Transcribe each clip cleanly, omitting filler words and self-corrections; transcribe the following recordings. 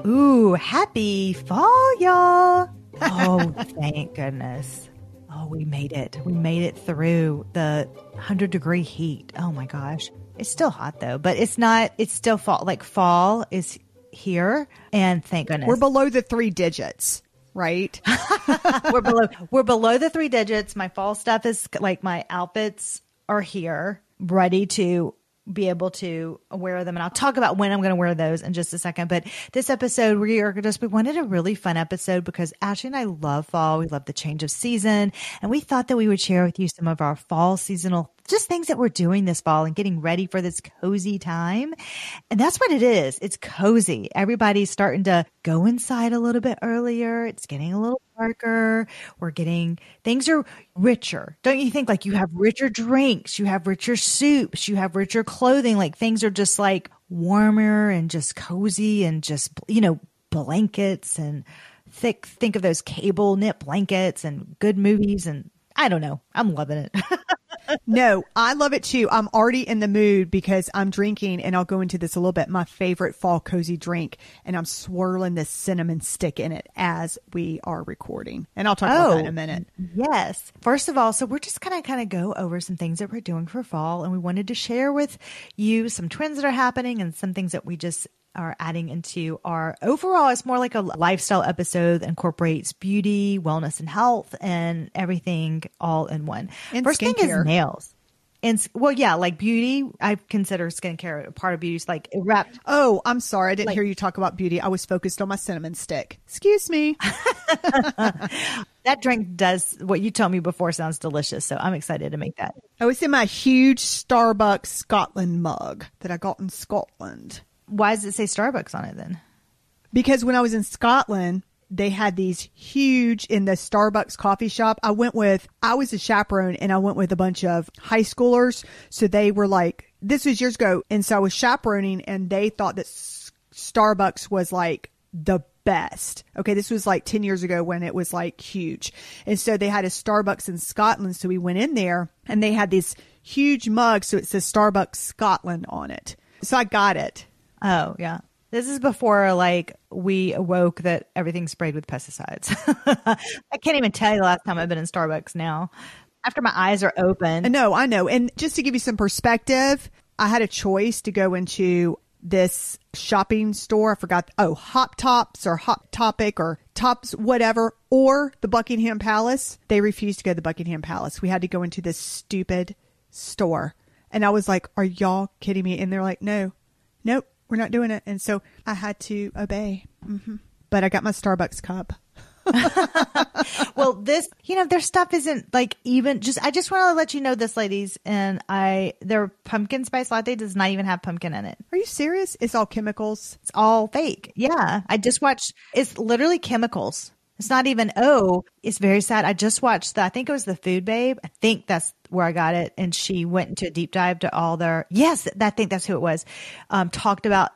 Ooh, happy fall, y'all. Oh, thank goodness. Oh, we made it. We made it through the 100-degree heat. Oh my gosh. It's still hot though, but it's not, it's still fall. Like fall is here, and thank goodness. We're below the 3 digits, right? We're below the 3 digits. My fall stuff is like, my outfits are here, ready to be able to wear them. And I'll talk about when I'm going to wear those in just a second. But this episode, we wanted a really fun episode because Ashley and I love fall. We love the change of season. And we thought that we would share with you some of our fall seasonal, just things that we're doing this fall and getting ready for this cozy time. And that's what it is. It's cozy. Everybody's starting to go inside a little bit earlier. It's getting a little darker. Things are richer. Don't you think? Like, you have richer drinks, you have richer soups, you have richer clothing. Like, things are just like warmer and just cozy and just, blankets and thick. Think of those cable knit blankets and good movies. And I don't know. I'm loving it. No, I love it too. I'm already in the mood because I'm drinking, and I'll go into this a little bit, my favorite fall cozy drink, and I'm swirling this cinnamon stick in it as we are recording. And I'll talk about that in a minute. Yes. First of all, so we're just going to kind of go over some things that we're doing for fall, and we wanted to share with you some trends that are happening and some things that we just are adding into our overall. It's more like a lifestyle episode that incorporates beauty, wellness, and health, and everything all in one. And first skincare. thing is nails. And like beauty, I consider skincare a part of beauty. It's like wrapped. Oh, I'm sorry. I didn't hear you talk about beauty. I was focused on my cinnamon stick. Excuse me. That drink does what you told me before sounds delicious. So I'm excited to make that. Oh, it's in my huge Starbucks Scotland mug that I got in Scotland. Why does it say Starbucks on it then? Because when I was in Scotland, they had these huge in the Starbucks coffee shop. I was a chaperone, and I went with a bunch of high schoolers. So they were like, this was years ago. And so I was chaperoning, and they thought that Starbucks was like the best. Okay. This was like 10 years ago when it was like huge. And so they had a Starbucks in Scotland. So we went in there, and they had this huge mug. So it says Starbucks Scotland on it. So I got it. Oh, yeah. This is before like we awoke that everything's sprayed with pesticides. I can't even tell you the last time I've been in Starbucks now. After my eyes are open. No, I know. And just to give you some perspective, I had a choice to go into this shopping store. I forgot. Oh, Hop Tops or Hop Topic or Tops, whatever, or the Buckingham Palace. They refused to go to the Buckingham Palace. We had to go into this stupid store. And I was like, are y'all kidding me? And they're like, nope. We're not doing it. And so I had to obey. Mm-hmm. But I got my Starbucks cup. Well, their stuff isn't like even just, I just want to let you know this, ladies. And their pumpkin spice latte does not even have pumpkin in it. Are you serious? It's all chemicals. It's all fake. Yeah. I just watched, it's literally chemicals. It's not even, it's very sad. I just watched I think it was the Food Babe. I think that's where I got it. And she went into a deep dive to all yes, I think that's who it was. Talked about,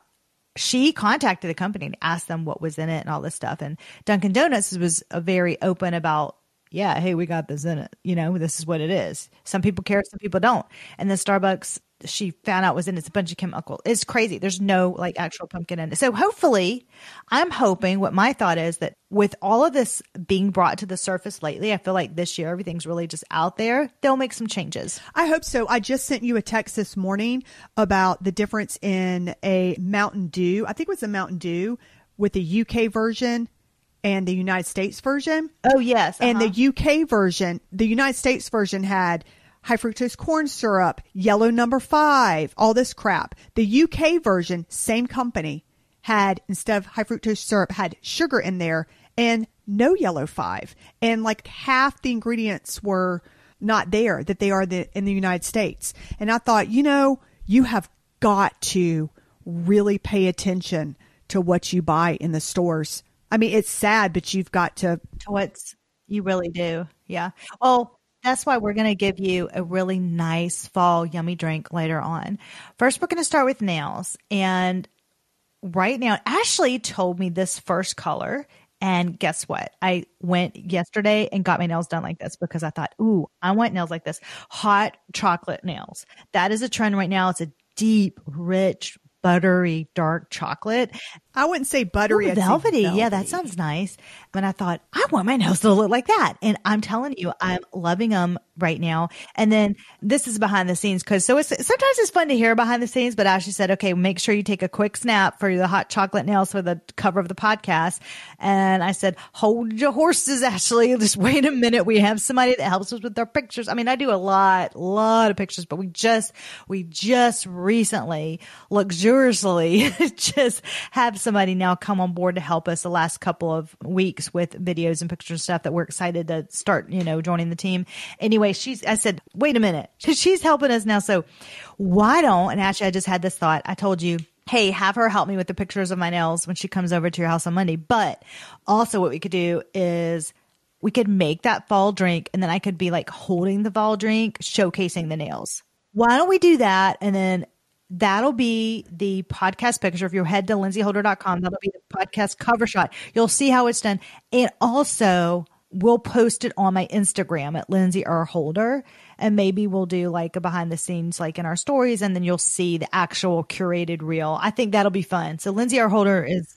she contacted the company and asked them what was in it and all this stuff. And Dunkin' Donuts was very open about, yeah, hey, we got this in it. This is what it is. Some people care, some people don't. And then Starbucks, she found out was in it's a bunch of chemical. It's crazy. There's no like actual pumpkin in it. So hopefully, I'm hoping, what my thought is, that with all of this being brought to the surface lately, I feel like this year everything's really just out there. They'll make some changes. I hope so. I just sent you a text this morning about the difference in a Mountain Dew. I think it was a Mountain Dew with the UK version and the United States version. Oh, yes. And the UK version, the United States version had high fructose corn syrup, yellow number 5, all this crap. The UK version, same company, had, instead of high fructose syrup, had sugar in there and no yellow 5. And like half the ingredients were not there that they are in the United States. And I thought, you have got to really pay attention to what you buy in the stores. I mean, it's sad, but you've got to. You really do. Yeah. Well, that's why we're going to give you a really nice fall yummy drink later on. First, we're going to start with nails. And right now, Ashley told me this first color, And guess what? I went yesterday and got my nails done like this because I thought, ooh, I want nails like this. Hot chocolate nails. That is a trend right now. It's a deep, rich, buttery, dark chocolate. I wouldn't say buttery. Ooh, velvety. Yeah, that sounds nice. And I thought, I want my nails to look like that. And I'm telling you, I'm loving them right now. And then this is behind the scenes because sometimes it's fun to hear behind the scenes, but Ashley said, okay, make sure you take a quick snap for the hot chocolate nails for the cover of the podcast. And I said, hold your horses, Ashley. Just wait a minute. We have somebody that helps us with our pictures. I mean, I do a lot of pictures, but we just recently luxuriously just have somebody now come on board to help us the last couple of weeks with videos and pictures and stuff that we're excited to start, joining the team. Anyway, I said, wait a minute. She's helping us now. So why don't, and actually I just had this thought. I told you, hey, have her help me with the pictures of my nails when she comes over to your house on Monday. But also what we could do is we could make that fall drink and then I could be like holding the fall drink, showcasing the nails. Why don't we do that? And then that'll be the podcast picture. If you head to lindsayholder.com, that'll be the podcast cover shot. You'll see how it's done. And also we'll post it on my Instagram at Lindsay R. Holder. And maybe we'll do like a behind the scenes, like in our stories. And then you'll see the actual curated reel. I think that'll be fun. So Lindsay R. Holder is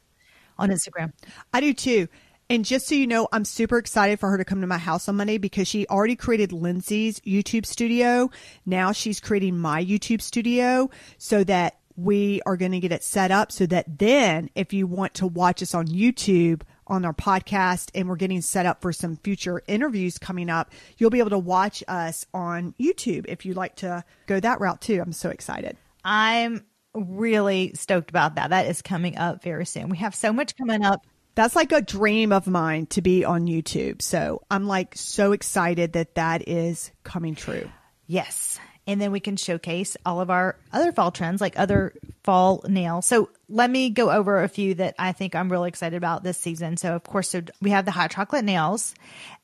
on Instagram. I do too. And just so you know, I'm super excited for her to come to my house on Monday because she already created Lindsay's YouTube studio. Now she's creating my YouTube studio so that we are going to get it set up so that then if you want to watch us on YouTube on our podcast and we're getting set up for some future interviews coming up, you'll be able to watch us on YouTube if you'd like to go that route too. I'm so excited. I'm really stoked about that. That is coming up very soon. We have so much coming up. That's like a dream of mine to be on YouTube. So I'm like so excited that is coming true. Yes. And then we can showcase all of our other fall trends, like other fall nails. So let me go over a few that I think I'm really excited about this season. So of course, we have the hot chocolate nails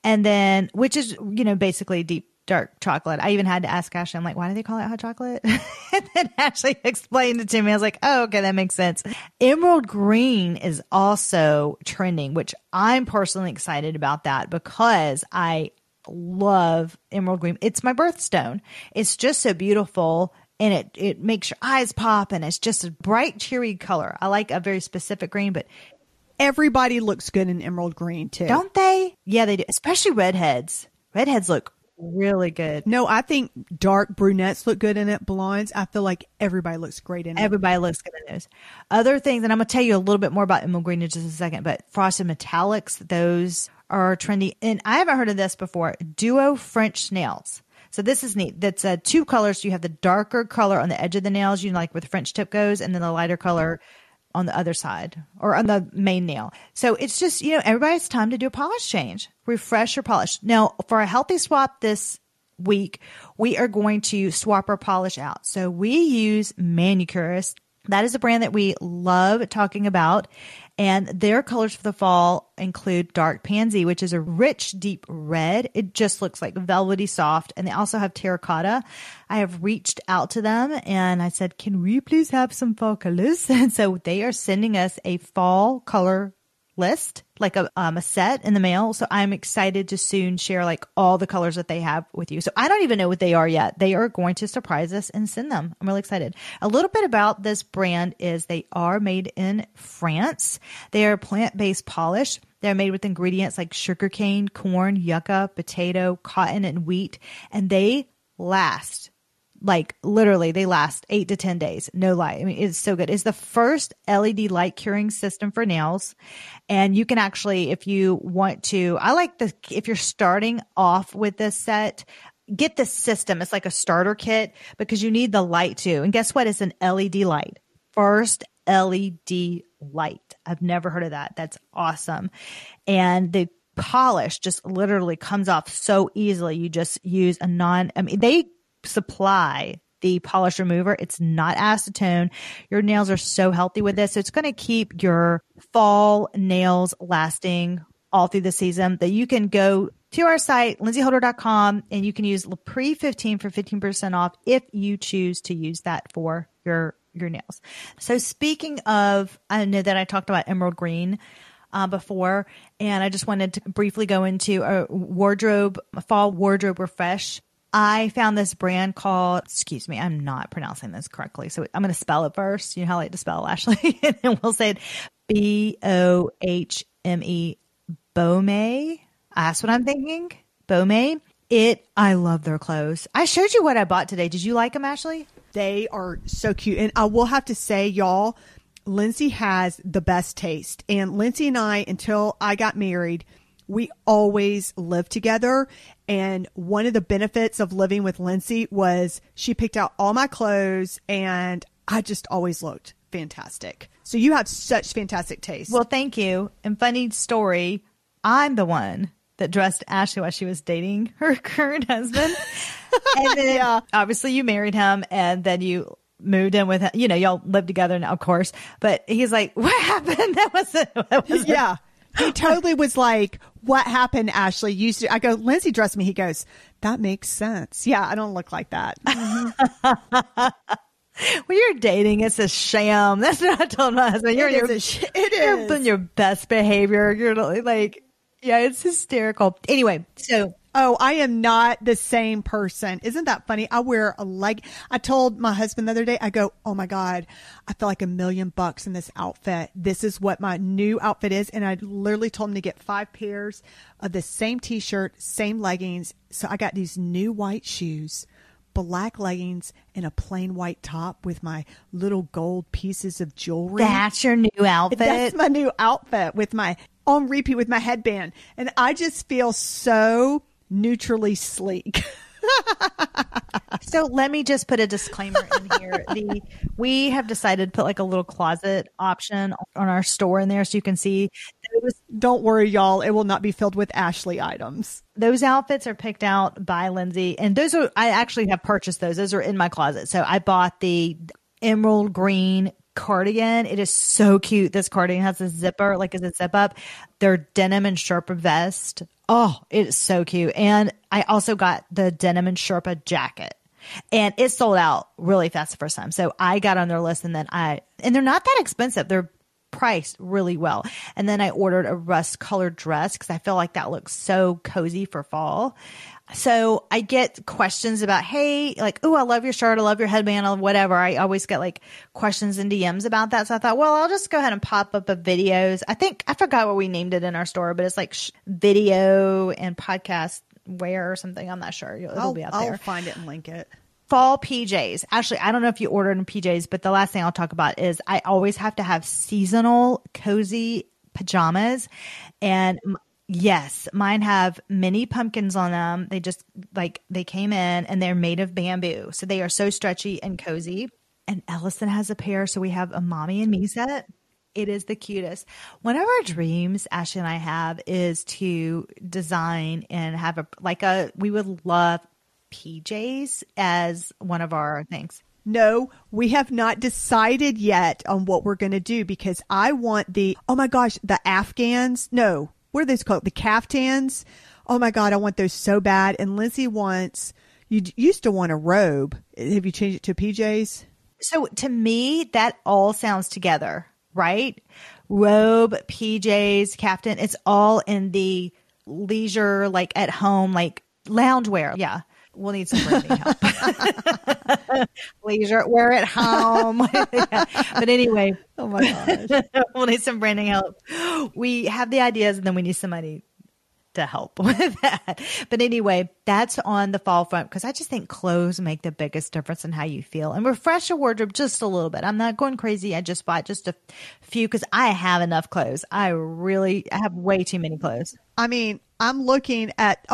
and then, which is, basically deep dark chocolate. I even had to ask Ashley, I'm like, why do they call it hot chocolate? And then Ashley explained it to me. I was like, oh, okay, that makes sense. Emerald green is also trending, which I'm personally excited about that because I love emerald green. It's my birthstone. It's just so beautiful and it makes your eyes pop and it's just a bright, cheery color. I like a very specific green, but everybody looks good in emerald green too. Don't they? Yeah, they do. Especially redheads. Redheads look really good. No, I think dark brunettes look good in it. Blondes, I feel like everybody looks great in it. Everybody looks good in those. Other things, and I'm going to tell you a little bit more about emerald green in just a second, but frosted metallics, those are trendy. And I haven't heard of this before. Duo French nails. So this is neat. That's two colors. You have the darker color on the edge of the nails, like where the French tip goes, and then the lighter color on the other side or on the main nail. So it's just, everybody's time to do a polish change. Refresh your polish. Now, for a healthy swap this week, we are going to swap our polish out. So we use Manicurist. That is a brand that we love talking about. And their colors for the fall include dark pansy, which is a rich, deep red. It just looks like velvety soft. And they also have terracotta. I have reached out to them and I said, can we please have some fall colors? And so they are sending us a fall color list, like a set in the mail. So I'm excited to soon share like all the colors that they have with you. So I don't even know what they are yet. They are going to surprise us and send them. I'm really excited. A little bit about this brand is they are made in France. They are plant-based polish. They're made with ingredients like sugarcane, corn, yucca, potato, cotton, and wheat. And they last. Like literally they last 8 to 10 days. No lie. I mean, it's so good. It's the first LED light curing system for nails. And you can actually, if you want to, if you're starting off with this set, get the system. It's like a starter kit because you need the light too. And guess what? It's an LED light. First LED light. I've never heard of that. That's awesome. And the polish just literally comes off so easily. You just use they supply the polish remover. It's not acetone. Your nails are so healthy with this. So it's going to keep your fall nails lasting all through the season. That you can go to our site, lindsayholder.com, and you can use LaPre15 for 15% off if you choose to use that for your nails. So speaking of, I know that I talked about emerald green. before. And I just wanted to briefly go into a fall wardrobe refresh. I found this brand called, excuse me, I'm not pronouncing this correctly. So I'm going to spell it first. You know how I like to spell, Ashley? And we'll say it Bohme. Bohme. That's what I'm thinking. Bohme. I love their clothes. I showed you what I bought today. Did you like them, Ashley? They are so cute. And I will have to say, y'all, Lindsay has the best taste. And Lindsay and I, until I got married, we always lived together. And one of the benefits of living with Lindsay was she picked out all my clothes and I just always looked fantastic. So you have such fantastic taste. Well, thank you. And funny story, I'm the one that dressed Ashley while she was dating her current husband. And then obviously you married him and then you moved in with him. You know, y'all live together now, of course. But he's like, what happened? That was yeah. He totally was like, what happened, Ashley? I go, Lindsay dressed me. He goes, that makes sense. Yeah, I don't look like that. When you're dating, it's a sham. That's what I told my husband. You're in your best behavior. You're like, yeah, it's hysterical. Anyway, so. Oh, I am not the same person. Isn't that funny? I wear a I told my husband the other day, I go, oh my God, I feel like $1 million in this outfit. This is what my new outfit is. And I literally told him to get 5 pairs of the same t-shirt, same leggings. So I got these new white shoes, black leggings, and a plain white top with my little gold pieces of jewelry. That's your new outfit? That's my new outfit with my on repeat with my headband. And I just feel so neutrally sleek. So let me just put a disclaimer in here. We have decided to put like a little closet option on our store in there so you can see. Don't worry, y'all. It will not be filled with Ashley items. Those outfits are picked out by Lindsay. And I actually have purchased those. Those are in my closet. So I bought the emerald green cardigan. It is so cute. This cardigan has a zipper, like a zip up. Their denim and Sherpa vest. Oh, it is so cute. And I also got the denim and Sherpa jacket. And it sold out really fast the first time. So I got on their list and they're not that expensive. They're priced really well. And then I ordered a rust colored dress because I feel like that looks so cozy for fall. So I get questions about, hey, like, oh, I love your shirt. I love your headband or whatever. I always get like questions and DMs about that. So I thought, well, I'll just go ahead and pop up videos. I forgot what we named it in our store, but it's like video and podcast wear or something. I'm not sure. It'll be out there. I'll find it and link it. Fall PJs. Actually, I don't know if you ordered in PJs, but the last thing I'll talk about is I always have to have seasonal cozy pajamas. And yes, mine have mini pumpkins on them. They came in and they're made of bamboo. So they are so stretchy and cozy. And Ellison has a pair. So we have a mommy and me set. It is the cutest. One of our dreams, Ashley and I have, is to design and have we would love PJs as one of our things. No, we have not decided yet on what we're going to do because I want the Afghans. No, what are those called? The caftans. Oh my God, I want those so bad. And Lindsay you used to want a robe. Have you changed it to PJs? So to me, that all sounds together, right? Robe, PJs, caftan. It's all in the leisure, like at home, like loungewear. Yeah. We'll need some branding help. Leisure, wear at home. Yeah. But anyway, oh my gosh, we'll need some branding help. We have the ideas and then we need somebody to help with that. But anyway, that's on the fall front because I just think clothes make the biggest difference in how you feel and refresh your wardrobe just a little bit. I'm not going crazy. I just bought just a few because I have enough clothes. I have way too many clothes. I mean, I'm looking at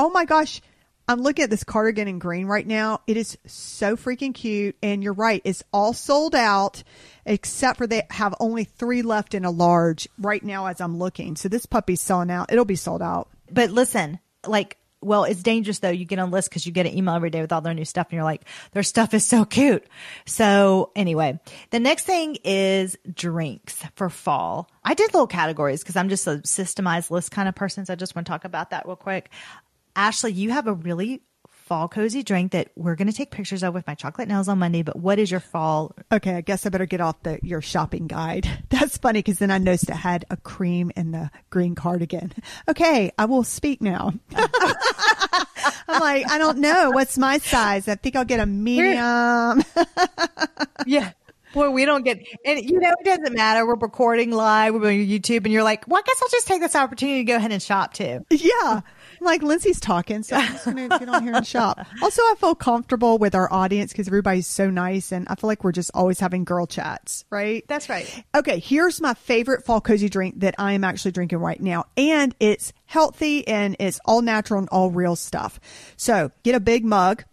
this cardigan in green right now. It is so freaking cute. And you're right. It's all sold out except for they have only 3 left in a large right now as I'm looking. So this puppy's selling out. It'll be sold out. But listen, it's dangerous though. You get on a list because you get an email every day with all their new stuff and you're like, their stuff is so cute. So anyway, the next thing is drinks for fall. I did little categories because I'm just a systemized list kind of person. So I just want to talk about that real quick. Ashley, you have a really fall cozy drink that we're going to take pictures of with my chocolate nails on Monday. But what is your fall? Okay, I guess I better get off your shopping guide. That's funny because then I noticed it had a cream in the green cardigan. Okay, I will speak now. I'm like, I don't know. What's my size? I think I'll get a medium. Yeah. Boy, we don't get, and it doesn't matter. We're recording live. We're on YouTube, and you're like, well, I guess I'll just take this opportunity to go ahead and shop too. Yeah. Like Lindsay's talking, so I'm just going to get on here and shop. Also, I feel comfortable with our audience because everybody's so nice, and I feel like we're just always having girl chats, right? That's right. Okay, here's my favorite fall cozy drink that I am actually drinking right now, and it's healthy and it's all natural and all real stuff. So get a big mug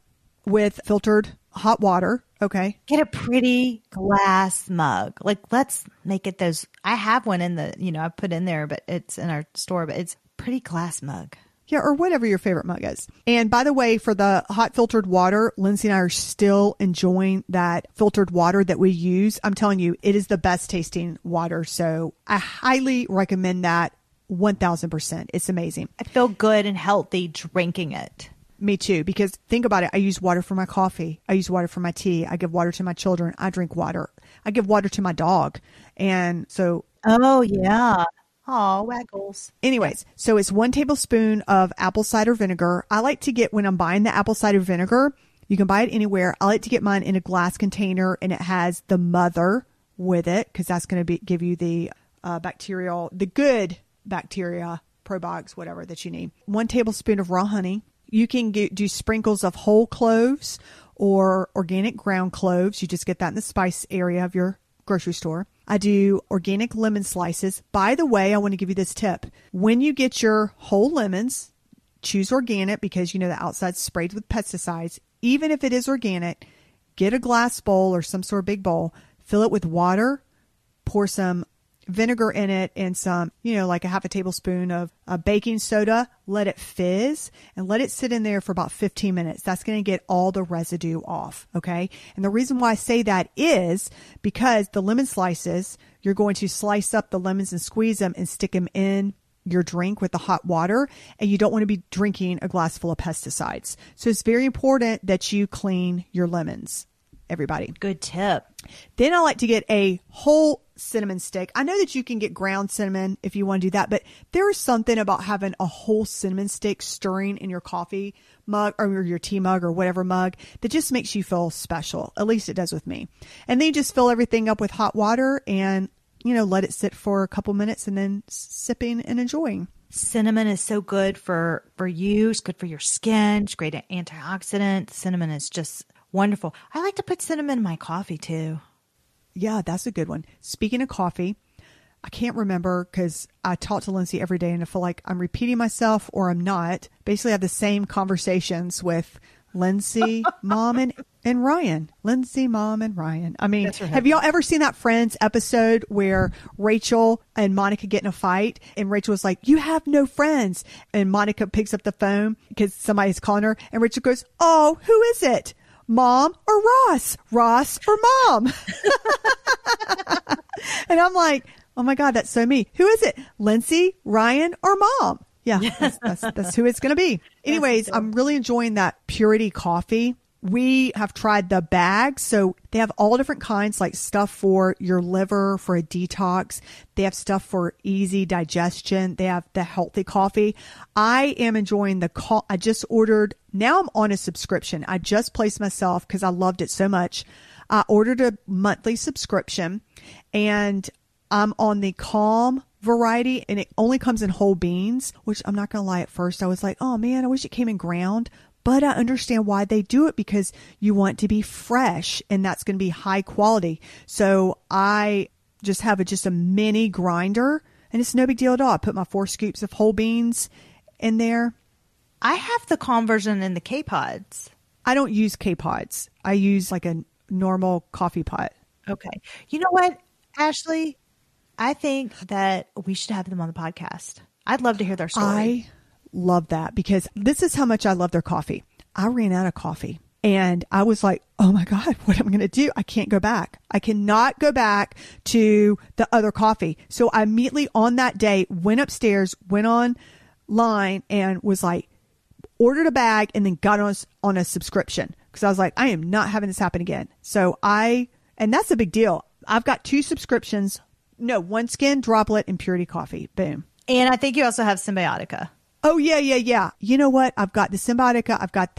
with filtered hot water. Okay. Get a pretty glass mug. Like, let's make it those. I have one in the, I put in there, but it's in our store, but it's pretty glass mug. Yeah, or whatever your favorite mug is. And by the way, for the hot filtered water, Lindsay and I are still enjoying that filtered water that we use. I'm telling you, it is the best tasting water. So I highly recommend that 1000%. It's amazing. I feel good and healthy drinking it. Me too, because think about it. I use water for my coffee. I use water for my tea. I give water to my children. I drink water. I give water to my dog. And so. Oh, yeah. Oh, waggles. Anyways, so it's 1 tablespoon of apple cider vinegar. I like to get, when I'm buying the apple cider vinegar, you can buy it anywhere. I like to get mine in a glass container, and it has the mother with it because that's going to give you the the good bacteria, probiotics, whatever that you need. 1 tablespoon of raw honey. You can do sprinkles of whole cloves or organic ground cloves. You just get that in the spice area of your grocery store. I do organic lemon slices. By the way, I want to give you this tip. When you get your whole lemons, choose organic because the outside's sprayed with pesticides. Even if it is organic, get a glass bowl or some sort of big bowl, fill it with water, pour some vinegar in it and some, like a half a tablespoon of baking soda, let it fizz and let it sit in there for about 15 minutes. That's going to get all the residue off. Okay. And the reason why I say that is because the lemon slices, you're going to slice up the lemons and squeeze them and stick them in your drink with the hot water. And you don't want to be drinking a glass full of pesticides. So it's very important that you clean your lemons, everybody. Good tip. Then I like to get a whole cinnamon stick. I know that you can get ground cinnamon if you want to do that, but there is something about having a whole cinnamon stick stirring in your coffee mug or your tea mug or whatever mug that just makes you feel special. At least it does with me. And then you just fill everything up with hot water and, let it sit for a couple minutes and then sipping and enjoying. Cinnamon is so good for you. It's good for your skin. It's great antioxidant. Cinnamon is just wonderful. I like to put cinnamon in my coffee too. Yeah, that's a good one. Speaking of coffee, I can't remember because I talk to Lindsay every day and I feel like I'm repeating myself or I'm not. Basically, I have the same conversations with Lindsay, Mom, and Ryan. Lindsay, Mom, and Ryan. I mean, have y'all ever seen that Friends episode where Rachel and Monica get in a fight and Rachel was like, "You have no friends." And Monica picks up the phone because somebody's calling her and Rachel goes, "Oh, who is it? Mom or Ross? Ross or Mom?" And I'm like, oh my God, that's so me. Who is it? Lindsay, Ryan, or Mom? Yeah, that's who it's going to be. Anyways, I'm really enjoying that Purity coffee. We have tried the bags. So they have all different kinds, like stuff for your liver, for a detox. They have stuff for easy digestion. They have the healthy coffee. I am enjoying I just ordered, now I'm on a subscription. I just placed myself because I loved it so much. I ordered a monthly subscription and I'm on the Calm variety and it only comes in whole beans, which I'm not going to lie, at first I was like, oh man, I wish it came in ground. But I understand why they do it because you want to be fresh and that's going to be high quality. So I just have just a mini grinder and it's no big deal at all. I put my 4 scoops of whole beans in there. I have the Calm version in the K-Pods. I don't use K-Pods. I use like a normal coffee pot. Okay. You know what, Ashley? I think that we should have them on the podcast. I'd love to hear their story. I love that because this is how much I love their coffee. I ran out of coffee and I was like, oh my God, what am I going to do? I can't go back. I cannot go back to the other coffee. So I immediately on that day went upstairs, went online and was like, ordered a bag, and then got on a subscription because I was like, I am not having this happen again. So and that's a big deal. I've got 2 subscriptions. No, OneSkin, Droplet, and Purity Coffee. Boom. And I think you also have Symbiotica. Oh, yeah. You know what? I've got the Symbiotica. I've got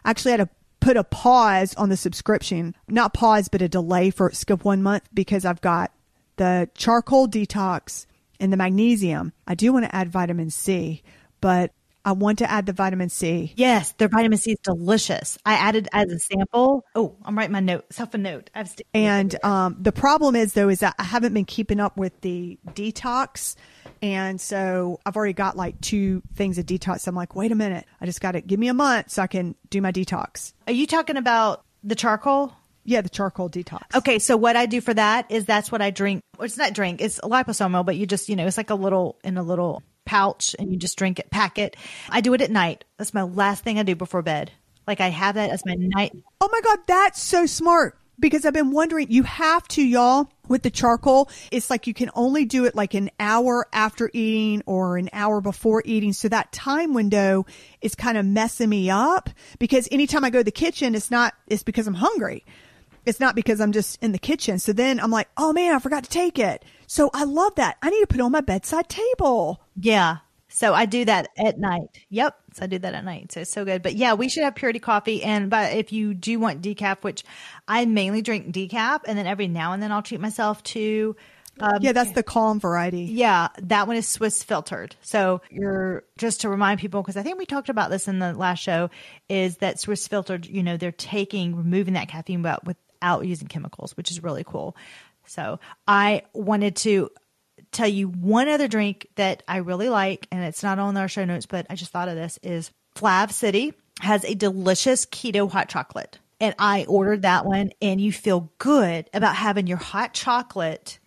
actually had to put a pause on the subscription. Not pause, but a delay for skip 1 month because I've got the charcoal detox and the magnesium. I do want to add vitamin C, but I want to add the vitamin C. Yes, their vitamin C is delicious. I added as a sample. Oh, I'm writing my note. Self a note. And the problem is that I haven't been keeping up with the detox. And so I've already got like 2 things of detox. I'm like, wait a minute. I just got to give me a month so I can do my detox. Are you talking about the charcoal? Yeah, the charcoal detox. Okay, so what I do for that is that's what I drink. Well, it's not drink. It's liposomal, but you just, it's like in a little pouch and you just drink it, pack it. I do it at night. That's my last thing I do before bed. Like I have that as my night. Oh my God, that's so smart. Because I've been wondering, you have to, y'all, with the charcoal, it's like you can only do it like an hour after eating or an hour before eating. So that time window is kind of messing me up because anytime I go to the kitchen, it's because I'm hungry. It's not because I'm just in the kitchen. So then I'm like, oh man, I forgot to take it. So I love that. I need to put it on my bedside table. Yeah. So I do that at night. Yep. So I do that at night. So it's so good. But yeah, we should have Purity Coffee. But if you do want decaf, which I mainly drink decaf, and then every now and then I'll treat myself to. Yeah, that's the calm variety. Yeah, that one is Swiss filtered. So just to remind people, because I think we talked about this in the last show, is that Swiss filtered, they're removing that caffeine but without using chemicals, which is really cool. So I wanted to tell you one other drink that I really like, and it's not on our show notes, but I just thought of this, is Flav City has a delicious keto hot chocolate. And I ordered that one, and you feel good about having your hot chocolate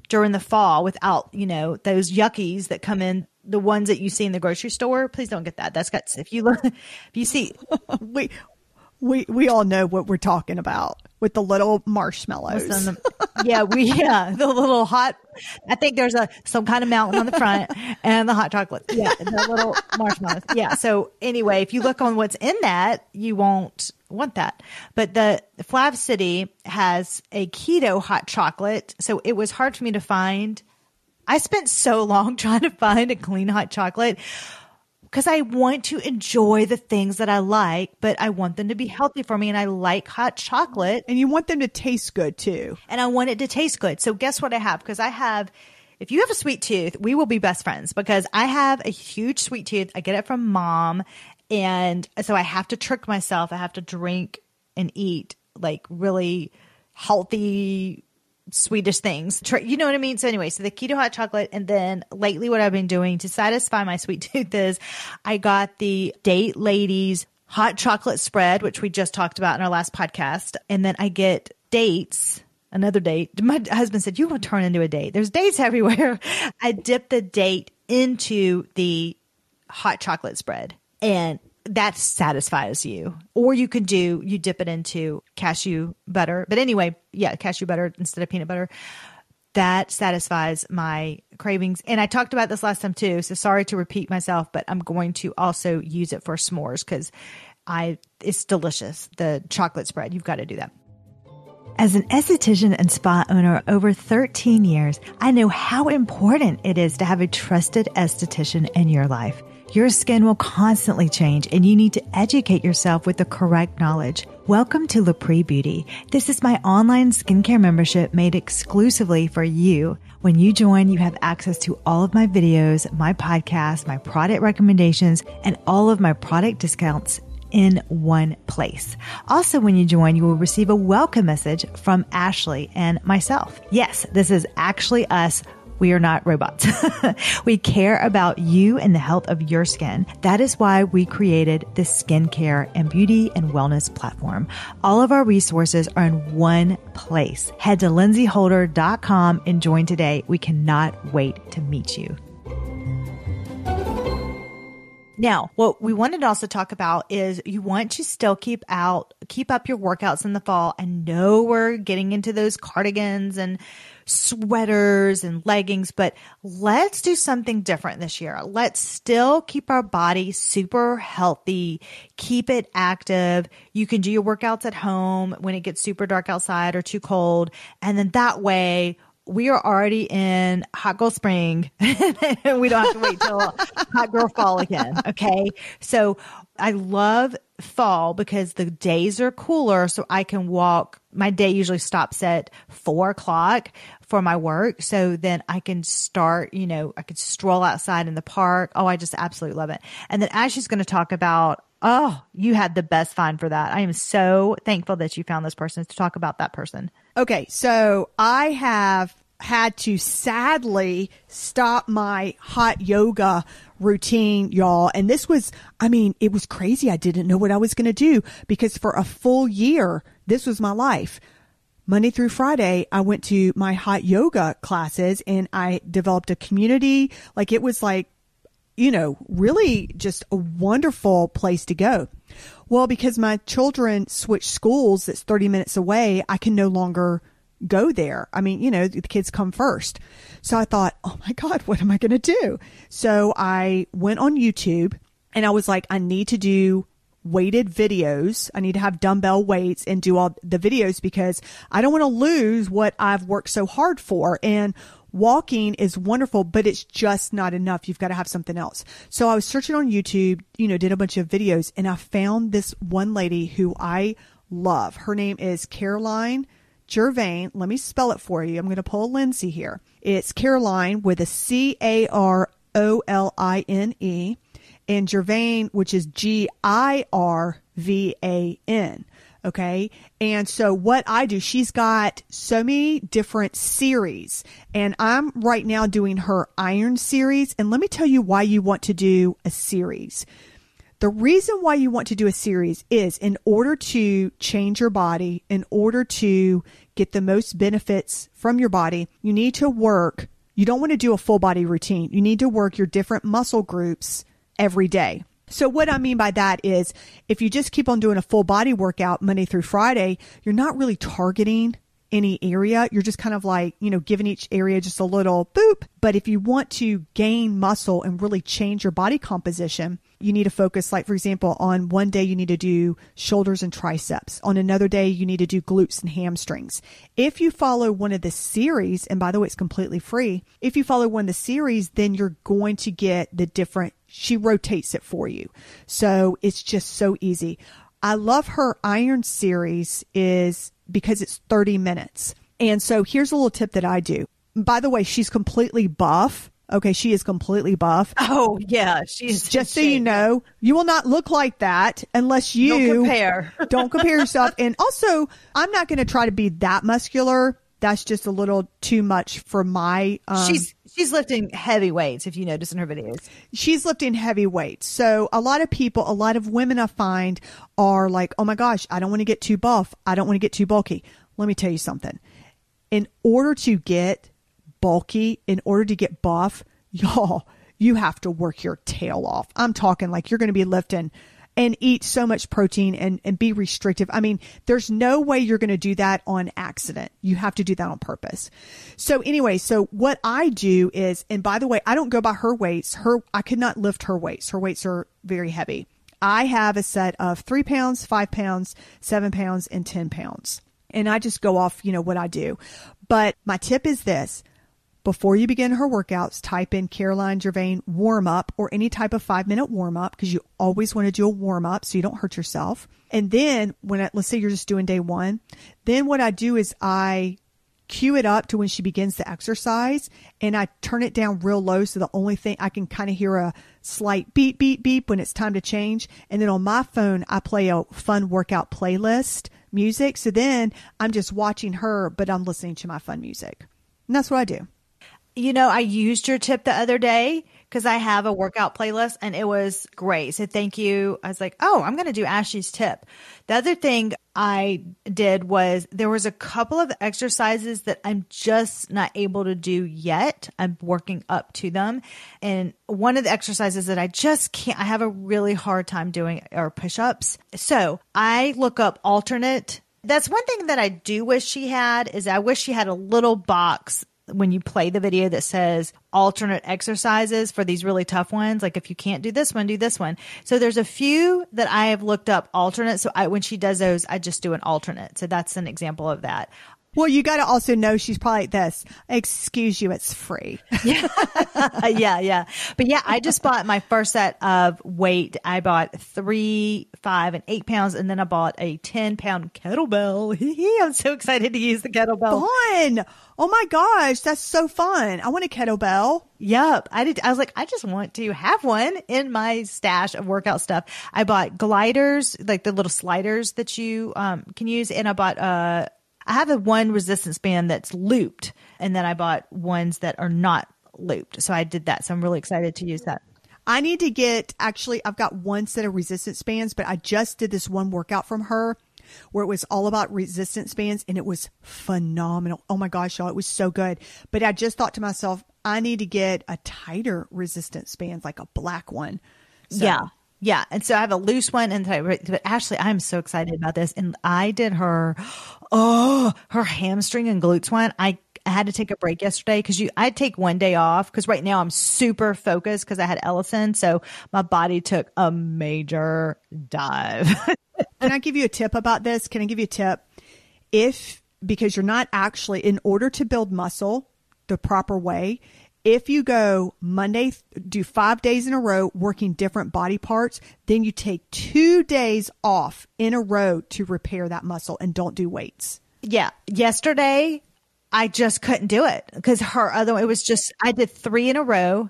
during the fall without, those yuckies that come in, the ones that you see in the grocery store. Please don't get that. That's got, if you see. We all know what we're talking about with the little marshmallows. The little hot, I think there's some kind of mountain on the front and the hot chocolate. Yeah. The little marshmallows. Yeah. So anyway, if you look on what's in that, you won't want that. But the Flav City has a keto hot chocolate. So it was hard for me to find. I spent so long trying to find a clean hot chocolate because I want to enjoy the things that I like, but I want them to be healthy for me. And I like hot chocolate. And you want them to taste good too. And I want it to taste good. So guess what I have? Because if you have a sweet tooth, we will be best friends because I have a huge sweet tooth. I get it from mom. And so I have to trick myself. I have to drink and eat like really healthy Swedish things. You know what I mean? So anyway, so the keto hot chocolate. And then lately what I've been doing to satisfy my sweet tooth is I got the Date Ladies hot chocolate spread, which we just talked about in our last podcast. And then I get dates, another date. My husband said, you will turn into a date. There's dates everywhere. I dip the date into the hot chocolate spread and that satisfies you. Or you dip it into cashew butter. But anyway, yeah, cashew butter instead of peanut butter. That satisfies my cravings. And I talked about this last time too. So sorry to repeat myself, but I'm going to also use it for s'mores because it's delicious. The chocolate spread. You've got to do that. As an esthetician and spa owner over 13 years, I know how important it is to have a trusted esthetician in your life. Your skin will constantly change and you need to educate yourself with the correct knowledge. Welcome to Lapre Beauty. This is my online skincare membership made exclusively for you. When you join, you have access to all of my videos, my podcasts, my product recommendations, and all of my product discounts in one place. Also, when you join, you will receive a welcome message from Ashley and myself. Yes, this is actually us. We are not robots. We care about you and the health of your skin. That is why we created this skincare and beauty and wellness platform. All of our resources are in one place. Head to lindsayholder.com and join today. We cannot wait to meet you. Now, what we wanted to also talk about is you want to still keep up your workouts in the fall. I know we're getting into those cardigans and sweaters and leggings, but let's do something different this year. Let's still keep our body super healthy, keep it active. You can do your workouts at home when it gets super dark outside or too cold. And then that way we are already in hot girl spring and we don't have to wait till hot girl fall again. Okay. So I love fall because the days are cooler. So I can walk. My day usually stops at 4:00 for my work. So then I can start, I could stroll outside in the park. Oh, I just absolutely love it. And then Ashley's going to talk about, oh, you had the best find for that. I am so thankful that you found this person to talk about that person. Okay, so I have had to sadly stop my hot yoga routine, y'all. And this was, it was crazy. I didn't know what I was going to do because for a full year, this was my life. Monday through Friday, I went to my hot yoga classes and I developed a community. Like it was like, really just a wonderful place to go. Well, because my children switched schools that's 30 minutes away, I can no longer go there. The kids come first. So I thought, oh my God, what am I going to do? So I went on YouTube and I was like, I need to do weighted videos. I need to have dumbbell weights and do all the videos because I don't want to lose what I've worked so hard for. And walking is wonderful, but it's just not enough. You've got to have something else. So I was searching on YouTube, did a bunch of videos and I found this one lady who I love. Her name is Caroline Gervain. Let me spell it for you. I'm going to pull a Lindsay here. It's Caroline with a Caroline and Gervain, which is Girvan. Okay. And so what I do, she's got so many different series and I'm right now doing her iron series. And let me tell you why you want to do a series. The reason why you want to do a series is in order to change your body, in order to get the most benefits from your body, you need to work. You don't want to do a full body routine. You need to work your different muscle groups every day. So what I mean by that is if you just keep on doing a full body workout Monday through Friday, you're not really targeting any area. You're just kind of like, giving each area just a little boop. But if you want to gain muscle and really change your body composition, you need to focus, like, for example, on one day you need to do shoulders and triceps. On another day, you need to do glutes and hamstrings. If you follow one of the series, and by the way, it's completely free. If you follow one of the series, then you're going to get the different, she rotates it for you. So it's just so easy. I love her iron series is because it's 30 minutes. And so here's a little tip that I do. By the way, she's completely buff. Okay, she is completely buff. Oh, yeah. She's just so you know, you will not look like that unless you don't compare. Don't compare yourself. And also, I'm not going to try to be that muscular. That's just a little too much for my She's lifting heavy weights, if you notice in her videos. She's lifting heavy weights. So a lot of women I find are like, oh my gosh, I don't want to get too buff. I don't want to get too bulky. Let me tell you something. In order to get bulky, in order to get buff, y'all, you have to work your tail off. I'm talking like you're going to be lifting and eat so much protein and be restrictive. There's no way you're going to do that on accident. You have to do that on purpose. So anyway, so what I do is, and by the way, I don't go by her weights. I could not lift her weights. Her weights are very heavy. I have a set of 3 pounds, 5 pounds, 7 pounds, and 10 pounds. And I just go off, what I do. But my tip is this. Before you begin her workouts, type in Caroline Gervain warm up or any type of 5-minute warm up because you always want to do a warm up so you don't hurt yourself. And then let's say you're just doing day one, then what I do is I cue it up to when she begins the exercise and I turn it down real low. So the only thing I can kind of hear a slight beep, beep, beep when it's time to change. And then on my phone, I play a fun workout playlist music. So then I'm just watching her, but I'm listening to my fun music. And that's what I do. I used your tip the other day because I have a workout playlist and it was great. So thank you. I was like, oh, I'm going to do Ashley's tip. The other thing I did was there was a couple of exercises that I'm just not able to do yet. I'm working up to them. And one of the exercises that I just can't, I have a really hard time doing are push-ups. So I look up alternate That's one thing that I do wish she had is I wish she had a little box when you play the video that says alternate exercises for these really tough ones. Like if you can't do this one, do this one. So there's a few that I have looked up alternate. So when she does those, I just do an alternate. So that's an example of that. Well, you got to also know she's probably like this. Excuse you, it's free. Yeah. Yeah. But yeah, I just bought my first set of weight. I bought 3, 5, and 8 pounds. And then I bought a 10-pound kettlebell. I'm so excited to use the kettlebell. Fun. Oh my gosh. That's so fun. I want a kettlebell. Yep. I did. I was like, I just want to have one in my stash of workout stuff. I bought gliders, like the little sliders that you can use. And I bought, I have a one resistance band that's looped, and then I bought ones that are not looped. So I did that. So I'm really excited to use that. I need to get, actually, I've got one set of resistance bands, but I just did this one workout from her where it was all about resistance bands, and it was phenomenal. Oh my gosh, y'all, it was so good. But I just thought to myself, I need to get a tighter resistance band, like a black one. So. Yeah. Yeah. And so I have a loose one. But Ashley, I'm so excited about this. And I did her hamstring and glutes one. I had to take a break yesterday because I'd take one day off because right now I'm super focused because I had Ellison. So my body took a major dive. Can I give you a tip about this? Can I give you a tip? Because you're not actually, in order to build muscle the proper way, if you go Monday, do 5 days in a row working different body parts, then you take 2 days off in a row to repair that muscle and don't do weights. Yeah. Yesterday, I just couldn't do it because it was just, I did 3 in a row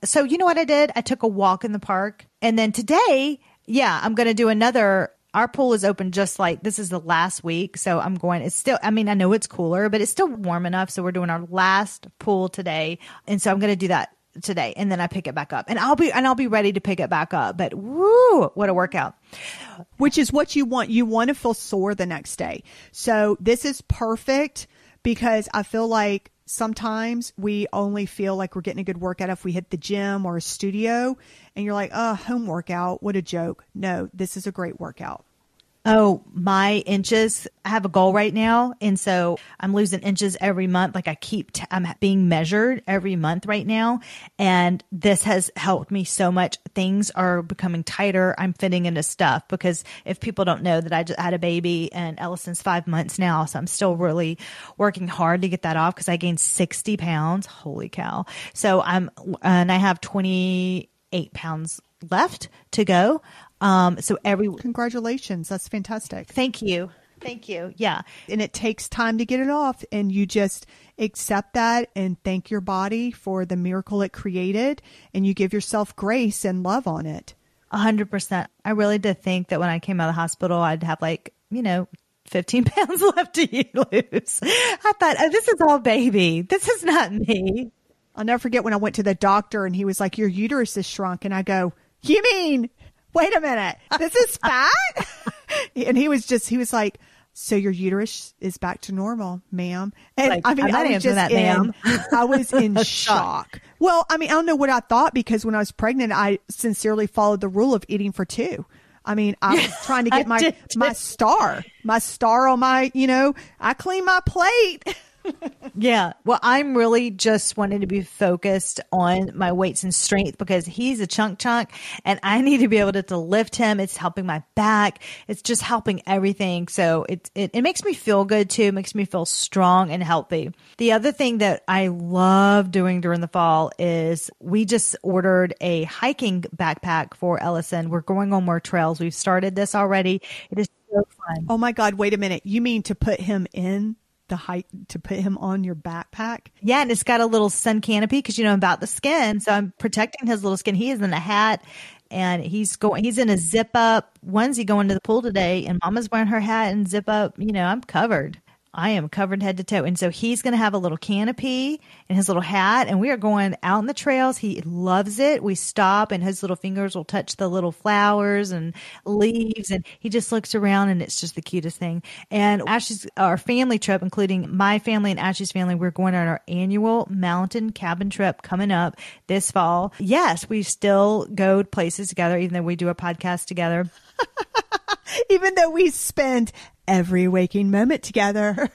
so you know what I did? I took a walk in the park. And then today, I'm going to do another. Our pool is open this is the last week. So it's still, I know it's cooler, but it's still warm enough. So we're doing our last pool today. And so I'm going to do that today. And then I pick it back up and I'll be ready to pick it back up. But woo, what a workout. Which is what you want. You want to feel sore the next day. So this is perfect because I feel like sometimes we only feel like we're getting a good workout if we hit the gym or a studio and you're like, home workout, what a joke. No, this is a great workout. Oh, my inches. I have a goal right now. And so I'm losing inches every month. Like I'm being measured every month right now. And this has helped me so much. Things are becoming tighter. I'm fitting into stuff because if people don't know that I just had a baby and Ellison's 5 months now. So I'm still really working hard to get that off because I gained 60 pounds. Holy cow. So I have 28 pounds left to go. Congratulations. That's fantastic. Thank you. Yeah. And it takes time to get it off and you just accept that and thank your body for the miracle it created and you give yourself grace and love on it. 100%. I really did think that when I came out of the hospital, I'd have 15 pounds left to lose. I thought, this is all baby. This is not me. I'll never forget when I went to the doctor and he was like, your uterus is shrunk. And I go, you mean, wait a minute, this is fat? And he was like, so your uterus is back to normal, ma'am. And I was in shock. Well, I don't know what I thought because when I was pregnant, I sincerely followed the rule of eating for 2. I was trying to get my star on my, I clean my plate. Yeah. Well, I'm really just wanting to be focused on my weights and strength because he's a chunk and I need to be able to lift him. It's helping my back. It's just helping everything. So it makes me feel good too. It makes me feel strong and healthy. The other thing that I love doing during the fall is we just ordered a hiking backpack for Ellison. We're going on more trails. We've started this already. It is so fun. Oh my God. Wait a minute. You mean to put him in the height, to put him on your backpack? Yeah. And it's got a little sun canopy because about the skin. So I'm protecting his little skin. He is in a hat and he's in a zip up onesie going to the pool today and Mama's wearing her hat and zip up. I'm covered. I am covered head to toe. And so he's going to have a little canopy and his little hat and we are going out in the trails. He loves it. We stop and his little fingers will touch the little flowers and leaves and he just looks around and it's just the cutest thing. And our family trip, including my family and Ashley's family, we're going on our annual mountain cabin trip coming up this fall. Yes, we still go to places together, even though we do a podcast together. Even though we spend every waking moment together.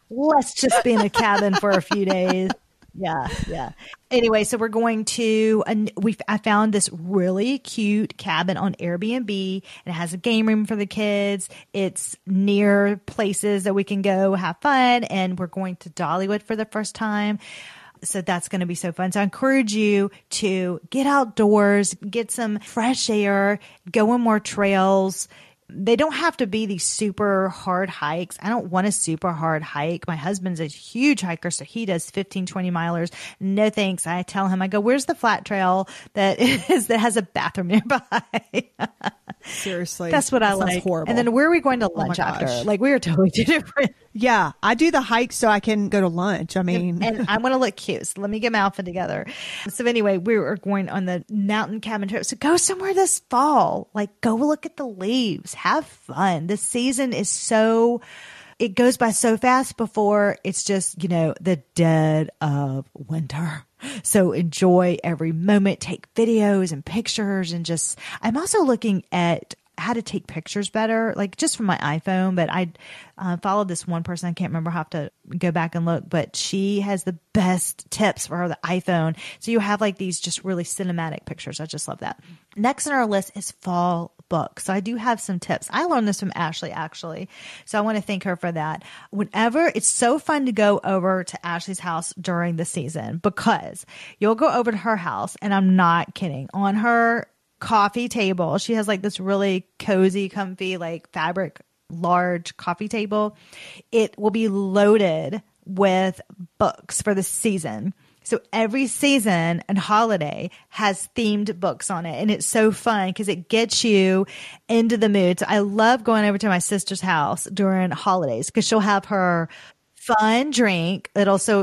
Let's just be in a cabin for a few days. Yeah, yeah. Anyway, so we're going to, I found this really cute cabin on Airbnb. It has a game room for the kids. It's near places that we can go have fun. And we're going to Dollywood for the first time. So that's going to be so fun. So I encourage you to get outdoors, get some fresh air, go on more trails. They don't have to be these super hard hikes. I don't want a super hard hike. My husband's a huge hiker, so he does 15, 20 milers. No thanks. I tell him, I go, where's the flat trail that has a bathroom nearby? Seriously. That's what I like. Horrible. And then where are we going to lunch after? Like, we are totally different. Yeah, I do the hike so I can go to lunch. I mean, and I want to look cute. So let me get my outfit together. So anyway, we are going on the mountain cabin trip. So go somewhere this fall. Like, go look at the leaves. Have fun. This season is it goes by so fast before it's just, the dead of winter. So enjoy every moment, take videos and pictures, and I'm also looking at how to take pictures better, like just from my iPhone. But I followed this one person. I can't remember. I'll have to go back and look, but she has the best tips for the iPhone. So you have like these just really cinematic pictures. I just love that. Next on our list is fall books. So I do have some tips. I learned this from Ashley, actually. So I want to thank her for that. It's so fun to go over to Ashley's house during the season, because you'll go over to her house, and I'm not kidding, on her coffee table, she has like this really cozy, comfy, like fabric, large coffee table. It will be loaded with books for the season. So every season and holiday has themed books on it. And it's so fun because it gets you into the mood. So I love going over to my sister's house during holidays because she'll have her fun drink.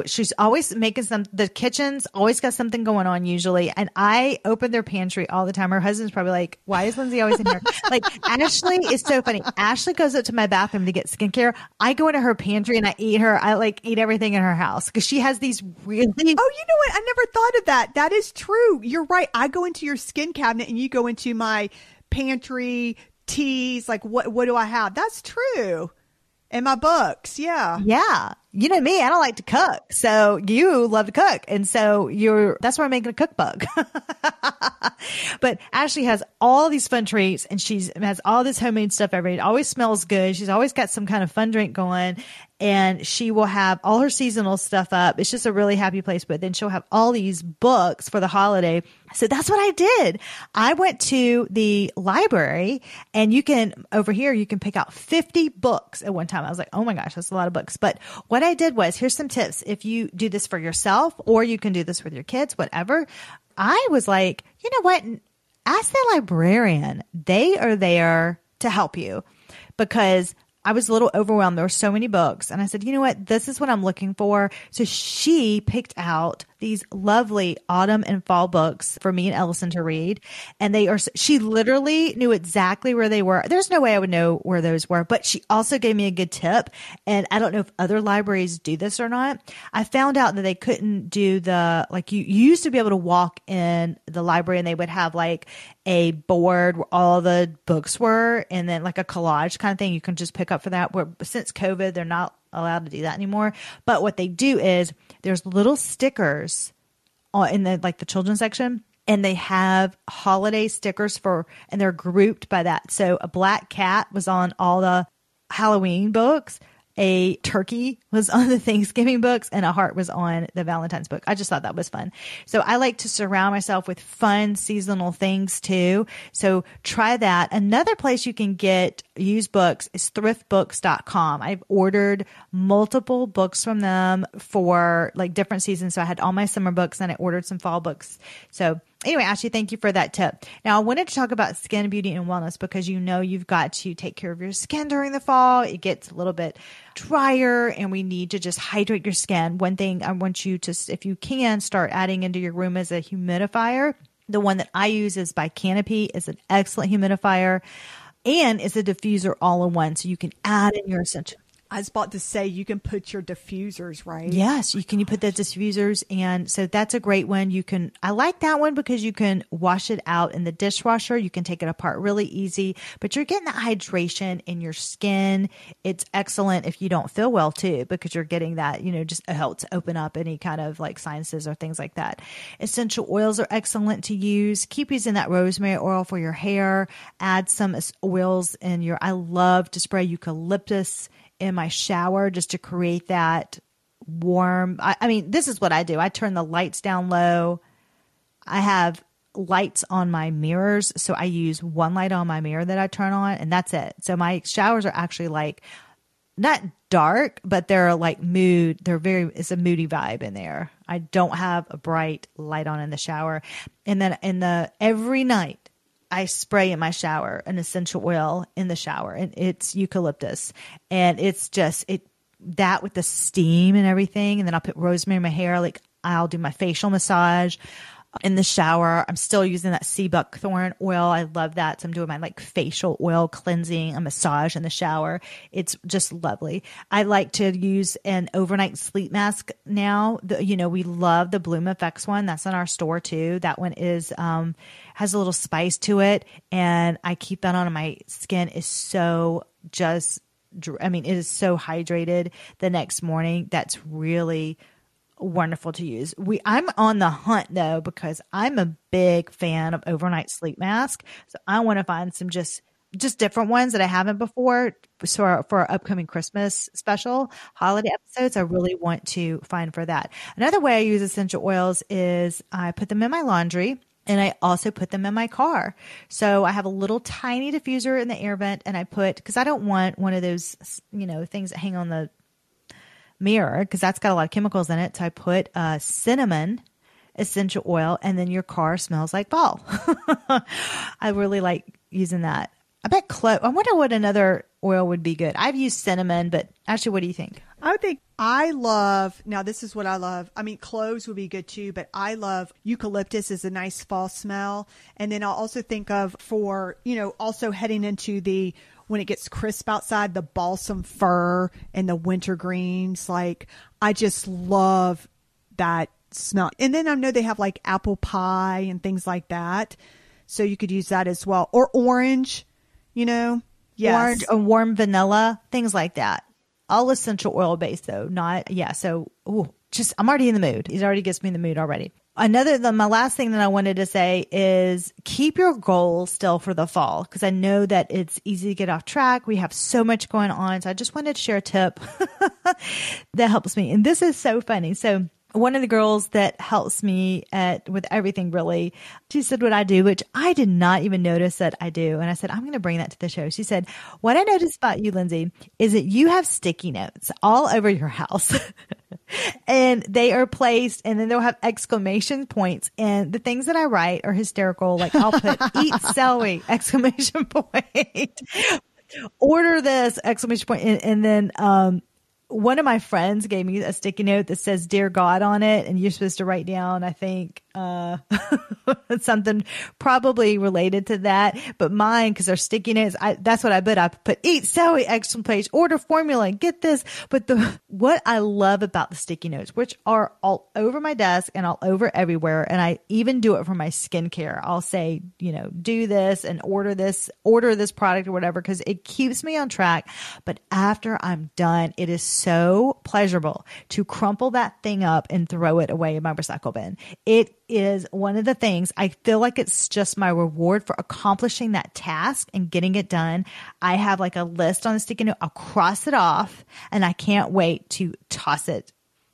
She's always making the kitchen's always got something going on usually. And I open their pantry all the time. Her husband's probably like, why is Lindsay always in here? Like, Ashley is so funny. Ashley goes up to my bathroom to get skincare. I go into her pantry and I eat everything in her house because she has these really. Oh, you know what? I never thought of that. That is true. You're right. I go into your skin cabinet and you go into my pantry, teas. Like, what do I have? That's true. And my books, yeah. Yeah. You know me, I don't like to cook. So you love to cook. And so that's why I'm making a cookbook. But Ashley has all these fun treats, and she has all this homemade stuff every day. It always smells good. She's always got some kind of fun drink going, and she will have all her seasonal stuff up. It's just a really happy place. But then she'll have all these books for the holiday. So that's what I did. I went to the library, and over here, you can pick out 50 books at one time. I was like, oh my gosh, that's a lot of books. But what I did was, here's some tips. If you do this for yourself, or you can do this with your kids, whatever. I was like, you know what? Ask the librarian. They are there to help you, because I was a little overwhelmed. There were so many books. And I said, you know what? This is what I'm looking for. So she picked out these lovely autumn and fall books for me and Ellison to read. And she literally knew exactly where they were. There's no way I would know where those were, but she also gave me a good tip. And I don't know if other libraries do this or not. I found out that they couldn't do you used to be able to walk in the library and they would have like a board where all the books were, and then like a collage kind of thing you can just pick up for that. Where since COVID, they're not allowed to do that anymore. But what they do is there's little stickers in the children's section, and they have holiday stickers and they're grouped by that. So a black cat was on all the Halloween books. A turkey was on the Thanksgiving books, and a heart was on the Valentine's book. I just thought that was fun. So I like to surround myself with fun seasonal things too. So try that. Another place you can get used books is thriftbooks.com. I've ordered multiple books from them for like different seasons. So I had all my summer books, and I ordered some fall books. So anyway, Ashley, thank you for that tip. Now, I wanted to talk about skin, beauty, and wellness, because you've got to take care of your skin during the fall. It gets a little bit drier, and we need to just hydrate your skin. One thing I want you to, if you can, start adding into your room as a humidifier. The one that I use is by Canopy. It's an excellent humidifier, and it's a diffuser all in one. So you can add in your essential. I was about to say, you can put your diffusers, right? Yes, you put the diffusers, and so that's a great one. I like that one because you can wash it out in the dishwasher. You can take it apart really easy, but you're getting that hydration in your skin. It's excellent if you don't feel well too, because you're getting that, just helps open up any kind of like sinuses or things like that. Essential oils are excellent to use. Keep using that rosemary oil for your hair. Add some oils I love to spray eucalyptus in my shower just to create that warm. I mean, this is what I do. I turn the lights down low. I have lights on my mirrors. So I use one light on my mirror that I turn on, and that's it. So my showers are actually like not dark, but they're like mood. It's a moody vibe in there. I don't have a bright light on in the shower. And then every night, I spray in my shower an essential oil in the shower, and it's eucalyptus, and it's just that with the steam and everything. And then I'll put rosemary in my hair. Like I'll do my facial massage in the shower. I'm still using that sea buckthorn oil. I love that. So I'm doing my like facial oil cleansing, a massage in the shower. It's just lovely. I like to use an overnight sleep mask now. We love the Bloom Effects one. That's in our store too. That one has a little spice to it, and I keep that on, and my skin is it is so hydrated the next morning. That's really wonderful to use. I'm on the hunt though, because I'm a big fan of overnight sleep mask. So I want to find some just different ones that I haven't before. So for our upcoming Christmas special holiday episodes, I really want to find for that. Another way I use essential oils is I put them in my laundry, and I also put them in my car. So I have a little tiny diffuser in the air vent, and because I don't want one of those, things that hang on the mirror, because that's got a lot of chemicals in it. So I put cinnamon essential oil, and then your car smells like fall. I really like using that. I bet I wonder what another oil would be good. I've used cinnamon, but actually, what do you think? Now this is what I love. I mean, cloves would be good too, but I love eucalyptus is a nice fall smell. And then I'll also think of also heading into when it gets crisp outside, the balsam fir and the wintergreens. Like, I just love that smell. And then I know they have like apple pie and things like that. So you could use that as well. Or orange, yes. Orange or warm vanilla, things like that. All essential oil based though, So, I'm already in the mood. It already gets me in the mood already. My last thing that I wanted to say is keep your goals still for the fall, because I know that it's easy to get off track. We have so much going on. So I just wanted to share a tip that helps me. And this is so funny. So one of the girls that helps me with everything, really, she said what I do, which I did not even notice that I do. And I said, I'm going to bring that to the show. She said, what I noticed about you, Lindsay, is that you have sticky notes all over your house. And they are placed, and then they'll have exclamation points. And the things that I write are hysterical. Like I'll put eat celery, exclamation point, order this, exclamation point. And then, one of my friends gave me a sticky note that says "Dear God" on it, and you're supposed to write down, I think, something probably related to that. But mine, because they're sticky notes, that's what I put. I put "Eat celery!" exclamation, order formula, get this. But what I love about the sticky notes, which are all over my desk and all over everywhere, and I even do it for my skincare. I'll say, do this and order this product or whatever, because it keeps me on track. But after I'm done, it is so pleasurable to crumple that thing up and throw it away in my recycle bin. It is one of the things I feel like it's just my reward for accomplishing that task and getting it done. I have like a list on the sticky note. I'll cross it off, and I can't wait to toss it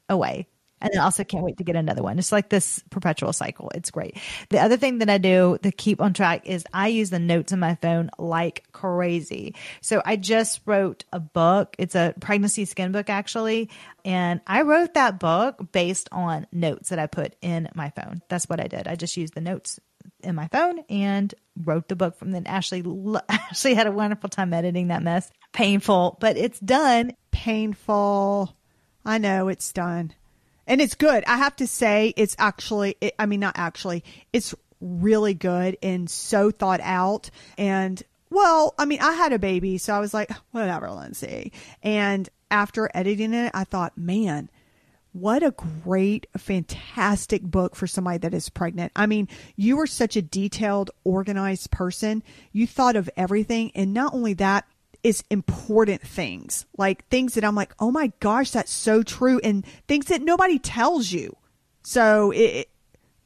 away. And then also can't wait to get another one. It's like this perpetual cycle. It's great. The other thing that I do to keep on track is I use the notes in my phone like crazy. So I just wrote a book. It's a pregnancy skin book, actually. And I wrote that book based on notes that I put in my phone. That's what I did. I just used the notes in my phone and wrote the book from then. Ashley had a wonderful time editing that mess. Painful, but it's done. Painful. I know it's done. And it's good. I have to say, it's really good and so thought out. And Well, I mean, I had a baby, so I was like, whatever, Lindsay. And after editing it, I thought, man, what a great, fantastic book for somebody that is pregnant. I mean, you are such a detailed, organized person. You thought of everything. And not only that, it's important things, like things that I'm like, oh my gosh, that's so true. And things that nobody tells you. So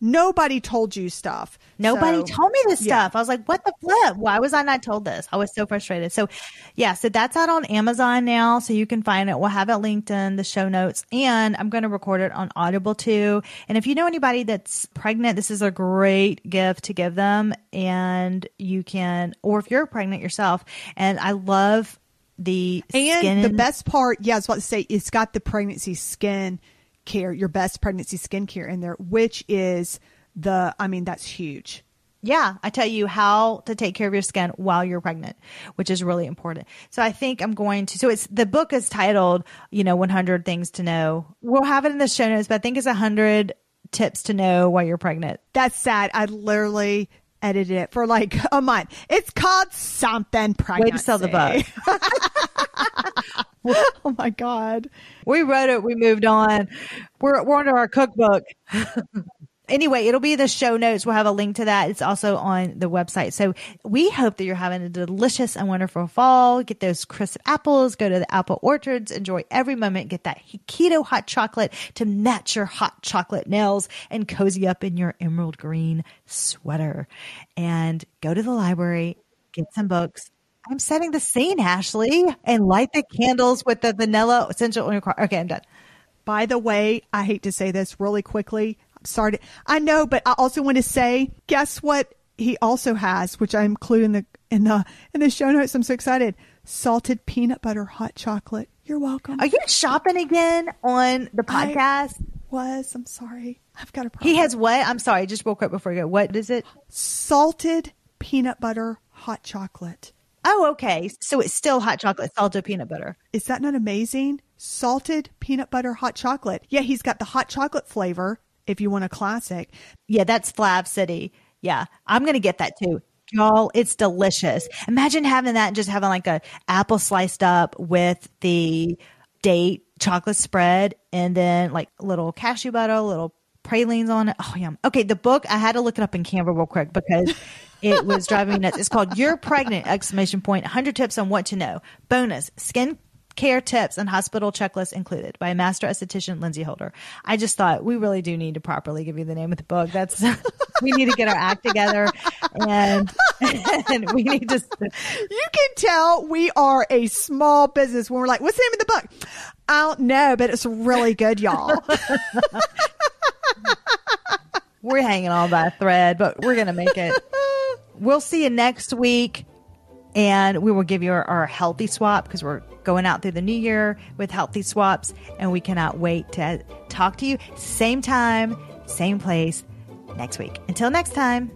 nobody told you stuff. Nobody told me this yeah. stuff. I was like, what the flip? Why was I not told this? I was so frustrated. So so that's out on Amazon now. So you can find it. We'll have it linked in the show notes, and I'm going to record it on Audible too. And if you know anybody that's pregnant, this is a great gift to give them. And you can, or if you're pregnant yourself, and I love the skin. The best part, I was about to say, it's got the pregnancy skin care, your best pregnancy skincare in there, which is that's huge. Yeah, I tell you how to take care of your skin while you're pregnant, which is really important. So I think I'm going to, the book is titled, 100 Things to Know. We'll have it in the show notes, but I think it's 100 tips to know while you're pregnant. That's sad. I literally edited it for like a month. It's called something pregnancy. Way to sell the book. Oh my God. We wrote it. We moved on. We're under our cookbook. Anyway, it'll be in the show notes. We'll have a link to that. It's also on the website. So we hope that you're having a delicious and wonderful fall. Get those crisp apples. Go to the apple orchards. Enjoy every moment. Get that keto hot chocolate to match your hot chocolate nails and cozy up in your emerald green sweater. And go to the library. Get some books. I'm setting the scene, Ashley, and light the candles with the vanilla essential oil. Okay, I'm done. By the way, I hate to say this really quickly. I'm sorry. I know, but I also want to say, guess what he also has, which I include in the show notes. I'm so excited. Salted peanut butter hot chocolate. You're welcome. Are you shopping again on the podcast? I'm sorry. I've got a problem. He has what? I'm sorry. Just real quick before you go. What is it? Salted peanut butter hot chocolate. Oh, okay. So it's still hot chocolate, salted peanut butter. Is that not amazing? Salted peanut butter hot chocolate. Yeah, he's got the hot chocolate flavor if you want a classic. Yeah, that's Flav City. Yeah, I'm going to get that too. Y'all, it's delicious. Imagine having that and just having like a apple sliced up with the date chocolate spread and then like little cashew butter, little pralines on it. Oh, yum. Okay, the book, I had to look it up in Canva real quick because it was driving me nuts. It's called You're Pregnant! 100 Tips on What to Know. Bonus, skin care tips and hospital checklists included by master esthetician Lindsay Holder. I just thought we really do need to properly give you the name of the book. We need to get our act together and we need to. You can tell we are a small business when we're like, what's the name of the book? I don't know, but it's really good, y'all. We're hanging on by a thread, but we're going to make it. We'll see you next week, and we will give you our healthy swap because we're going out through the new year with healthy swaps, and we cannot wait to talk to you same time, same place next week. Until next time.